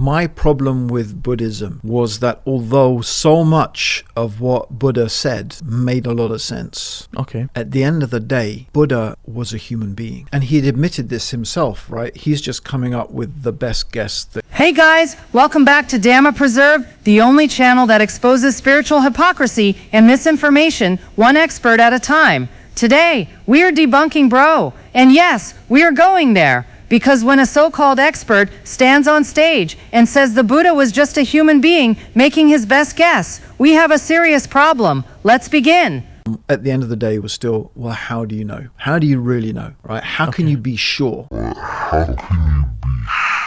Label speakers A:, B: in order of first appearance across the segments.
A: My problem with Buddhism was that although so much of what Buddha said made a lot of sense,
B: Okay.
A: at the end of the day, Buddha was a human being. And he'd admitted this himself, right? He's just coming up with the best guess that...
C: Hey guys, welcome back to Dhamma Preserve, the only channel that exposes spiritual hypocrisy and misinformation, one expert at a time. Today, we're debunking bro. And yes, we are going there. Because when a so-called expert stands on stage and says the Buddha was just a human being making his best guess, we have a serious problem. Let's begin.
A: At the end of the day, it was still, well, how do you know? How do you really know, right? How can you be sure?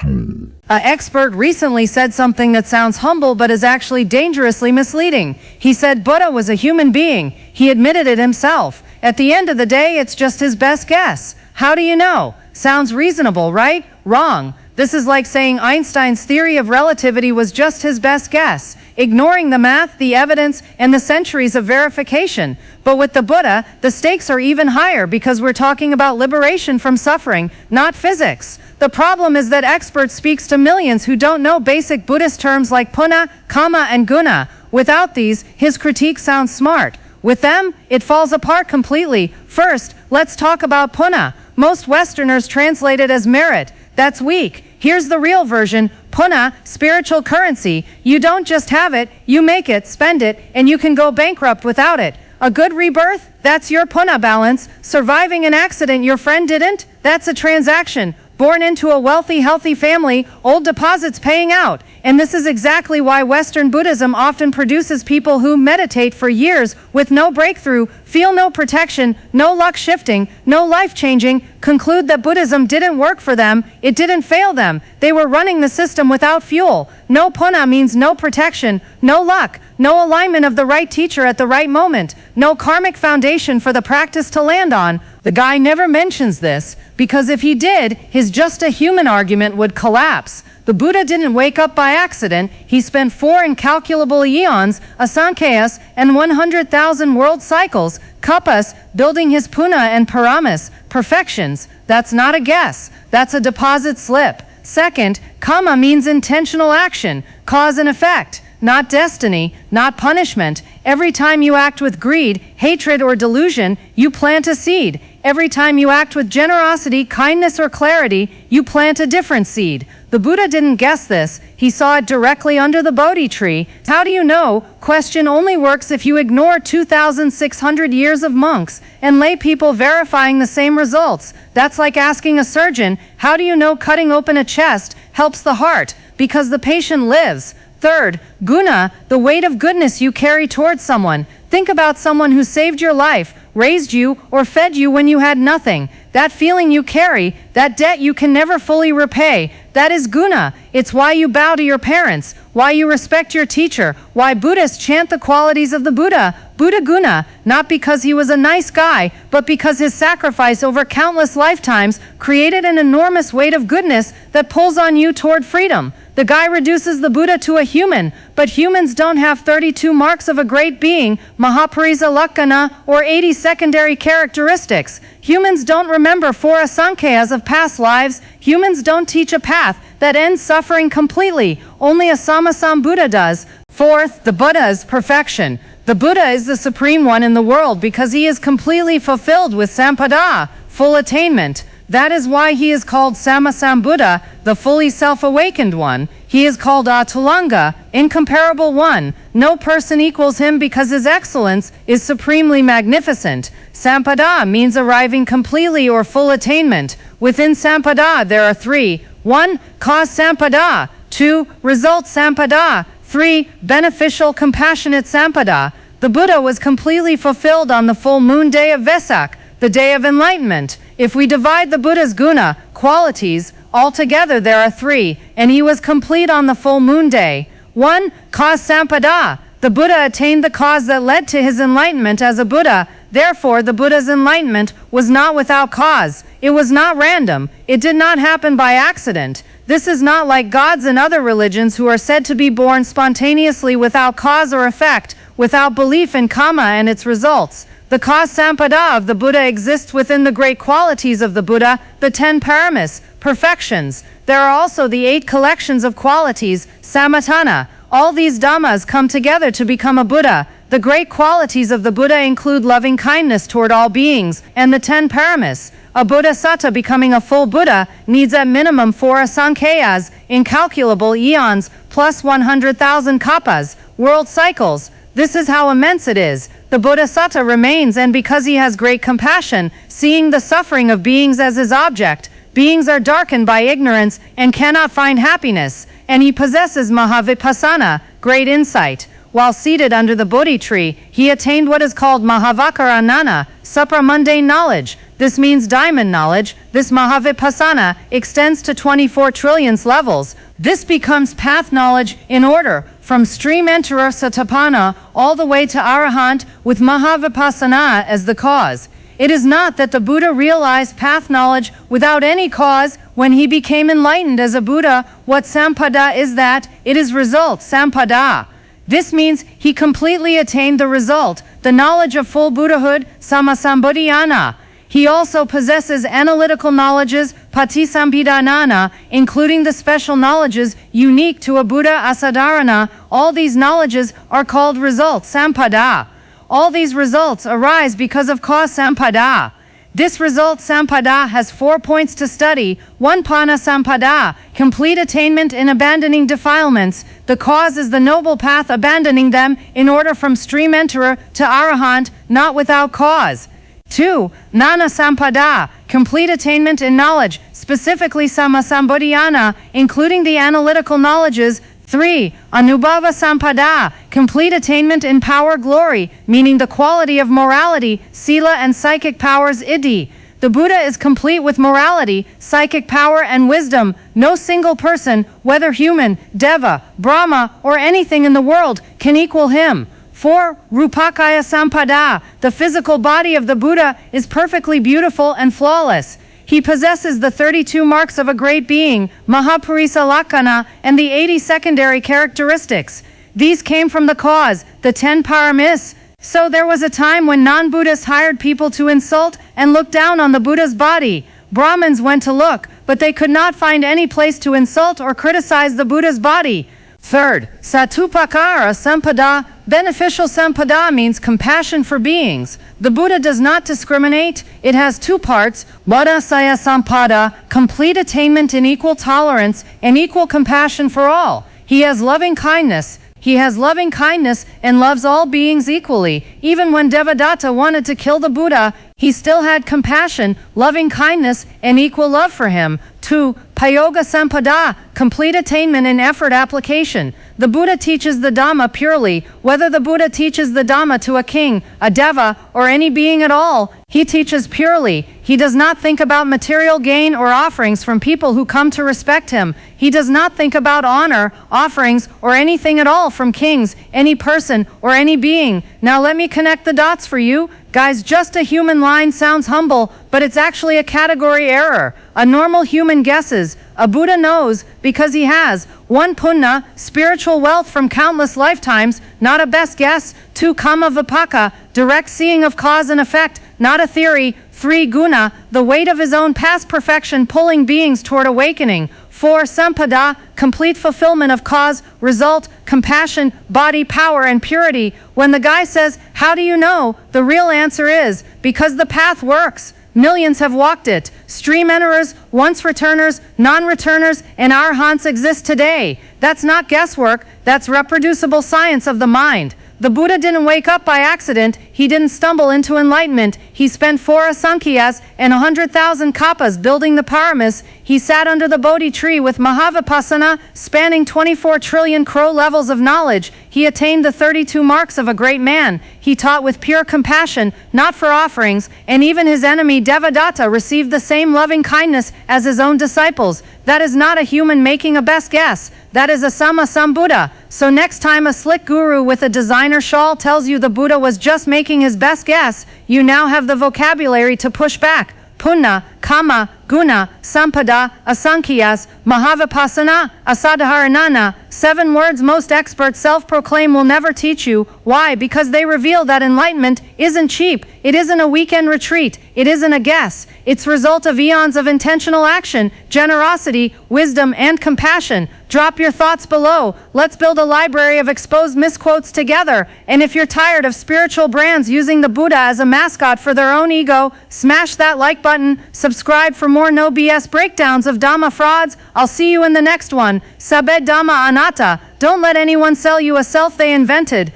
C: An expert recently said something that sounds humble but is actually dangerously misleading. He said Buddha was a human being. He admitted it himself. At the end of the day, it's just his best guess. How do you know? Sounds reasonable, right? Wrong. This is like saying Einstein's theory of relativity was just his best guess, ignoring the math, the evidence, and the centuries of verification. But with the Buddha, the stakes are even higher because we're talking about liberation from suffering, not physics. The problem is that expert speaks to millions who don't know basic Buddhist terms like Punna, Kamma, and Guna. Without these, his critique sounds smart. With them, it falls apart completely. First, let's talk about Punna. Most Westerners translate it as merit. That's weak. Here's the real version. Punna, spiritual currency. You don't just have it, you make it, spend it, and you can go bankrupt without it. A good rebirth? That's your Punna balance. Surviving an accident your friend didn't? That's a transaction. Born into a wealthy, healthy family, old deposits paying out. And this is exactly why Western Buddhism often produces people who meditate for years with no breakthrough, feel no protection, no luck shifting, no life changing, conclude that Buddhism didn't work for them, it didn't fail them, they were running the system without fuel. No Punna means no protection, no luck, no alignment of the right teacher at the right moment, no karmic foundation for the practice to land on. The guy never mentions this, because if he did, his just a human argument would collapse. The Buddha didn't wake up by accident. He spent 4 incalculable eons, Asankheyyas, and 100,000 world cycles, Kappas, building his Punna and Paramis, perfections. That's not a guess. That's a deposit slip. Second, Kamma means intentional action, cause and effect, not destiny, not punishment. Every time you act with greed, hatred, or delusion, you plant a seed. Every time you act with generosity, kindness, or clarity, you plant a different seed. The Buddha didn't guess this. He saw it directly under the Bodhi tree. How do you know? Question only works if you ignore 2,600 years of monks and lay people verifying the same results. That's like asking a surgeon, how do you know cutting open a chest helps the heart? Because the patient lives. Third, Guna, the weight of goodness you carry towards someone. Think about someone who saved your life, raised you, or fed you when you had nothing. That feeling you carry, that debt you can never fully repay, that is Guna. It's why you bow to your parents, why you respect your teacher, why Buddhists chant the qualities of the Buddha, Buddha Guna, not because he was a nice guy, but because his sacrifice over countless lifetimes created an enormous weight of goodness that pulls on you toward freedom. The guy reduces the Buddha to a human, but humans don't have 32 marks of a great being, Mahaparisa Lakkhana, or 80 secondary characteristics. Humans don't remember 4 Asankheyyas of past lives. Humans don't teach a path that ends suffering completely. Only a Sammasambuddha does. Fourth, the Buddha is perfection. The Buddha is the supreme one in the world because he is completely fulfilled with Sampadā, full attainment. That is why he is called Sammasambuddha, the fully self-awakened one. He is called Atulanga, incomparable one. No person equals him because his excellence is supremely magnificent. Sampadā means arriving completely or full attainment. Within Sampadā there are 3. 1. Cause Sampadā. 2. Result Sampadā. 3. Beneficial compassionate Sampadā. The Buddha was completely fulfilled on the full moon day of Vesak, the day of enlightenment. If we divide the Buddha's guna, qualities, altogether there are 3, and he was complete on the full moon day. 1. Cause Sampadā. The Buddha attained the cause that led to his enlightenment as a Buddha. Therefore, the Buddha's enlightenment was not without cause. It was not random. It did not happen by accident. This is not like gods in other religions who are said to be born spontaneously without cause or effect, without belief in Kamma and its results. The cause Sampadā of the Buddha exists within the great qualities of the Buddha, the 10 Paramis, perfections. There are also the 8 collections of qualities, Samatana. All these Dhammas come together to become a Buddha. The great qualities of the Buddha include loving kindness toward all beings, and the 10 Paramis. A Bodhisattva becoming a full Buddha needs at minimum 4 Asankheyyas, incalculable eons, plus 100,000 Kappas, world cycles. This is how immense it is. The Bodhisattva remains, and because he has great compassion, seeing the suffering of beings as his object, beings are darkened by ignorance and cannot find happiness, and he possesses Mahavipassana, great insight. While seated under the Bodhi tree, he attained what is called Mahavakarana, supramundane knowledge. This means diamond knowledge. This Mahavipassana extends to 24 trillionth levels. This becomes path knowledge in order, from stream enterer Satapana all the way to Arahant, with Mahavipassana as the cause. It is not that the Buddha realized path knowledge without any cause when he became enlightened as a Buddha. What Sampadā is that? It is result, Sampadā. This means he completely attained the result, the knowledge of full Buddhahood, Samasambodhyana. He also possesses analytical knowledges, Patisambhidhanana, including the special knowledges unique to a Buddha, Asadharana. All these knowledges are called results, Sampadā. All these results arise because of cause, Sampadā. This result, Sampadā, has 4 points to study. 1. Punna Sampadā, complete attainment in abandoning defilements. The cause is the noble path, abandoning them in order from stream enterer to Arahant, not without cause. 2. Nana Sampadā, complete attainment in knowledge, specifically Samasambodhyana, including the analytical knowledges. 3. Anubhava Sampadā, complete attainment in power glory, meaning the quality of morality, sila and psychic powers, iddhi. The Buddha is complete with morality, psychic power and wisdom. No single person, whether human, deva, Brahma, or anything in the world, can equal him. 4. Rupakaya Sampadā, the physical body of the Buddha is perfectly beautiful and flawless. He possesses the 32 marks of a great being, Mahapurisa Lakkhana, and the 80 secondary characteristics. These came from the cause, the 10 Paramis. So there was a time when non-Buddhists hired people to insult and look down on the Buddha's body. Brahmins went to look, but they could not find any place to insult or criticize the Buddha's body. 3rd, Satupakara Sampadā, beneficial Sampadā means compassion for beings. The Buddha does not discriminate. It has 2 parts, Bodhisaya Sampadā, complete attainment in equal tolerance and equal compassion for all. He has loving kindness. He has loving kindness and loves all beings equally. Even when Devadatta wanted to kill the Buddha, he still had compassion, loving kindness, and equal love for him. 2. Payoga Sampadā, complete attainment in effort application. The Buddha teaches the Dhamma purely. Whether the Buddha teaches the Dhamma to a king, a deva, or any being at all, he teaches purely. He does not think about material gain or offerings from people who come to respect him. He does not think about honor, offerings, or anything at all from kings, any person, or any being. Now let me connect the dots for you. Guys, just a human line sounds humble, but it's actually a category error. A normal human guesses. A Buddha knows, because he has. 1. Punna, spiritual wealth from countless lifetimes, not a best guess. 2. Kamma vipaka, direct seeing of cause and effect, not a theory. 3. Guna, the weight of his own past perfection pulling beings toward awakening. 4. Sampadā, complete fulfillment of cause, result, compassion, body, power, and purity. When the guy says, "How do you know?" the real answer is, because the path works. Millions have walked it. Stream enterers, once returners, non-returners, and arhants exist today. That's not guesswork, that's reproducible science of the mind. The Buddha didn't wake up by accident. He didn't stumble into enlightenment. He spent 4 Asankheyyas and 100,000 Kappas building the Paramis. He sat under the Bodhi tree with Mahavipassana, spanning 24 trillion crow levels of knowledge. He attained the 32 marks of a great man. He taught with pure compassion, not for offerings, and even his enemy Devadatta received the same loving kindness as his own disciples. That is not a human making a best guess. That is a Sambuddha. So next time a slick guru with a designer shawl tells you the Buddha was just making his best guess, you now have the vocabulary to push back. Punna, Kamma, Guna, Sampadā, Asankheyyas, Mahavipassana, Asadharanana, 7 words most experts self-proclaim will never teach you. Why? Because they reveal that enlightenment isn't cheap. It isn't a weekend retreat. It isn't a guess. It's result of eons of intentional action, generosity, wisdom, and compassion. Drop your thoughts below. Let's build a library of exposed misquotes together. And if you're tired of spiritual brands using the Buddha as a mascot for their own ego, smash that like button, subscribe for more no BS breakdowns of Dhamma frauds. I'll see you in the next one. Sabed Dhamma Anatta. Don't let anyone sell you a self they invented.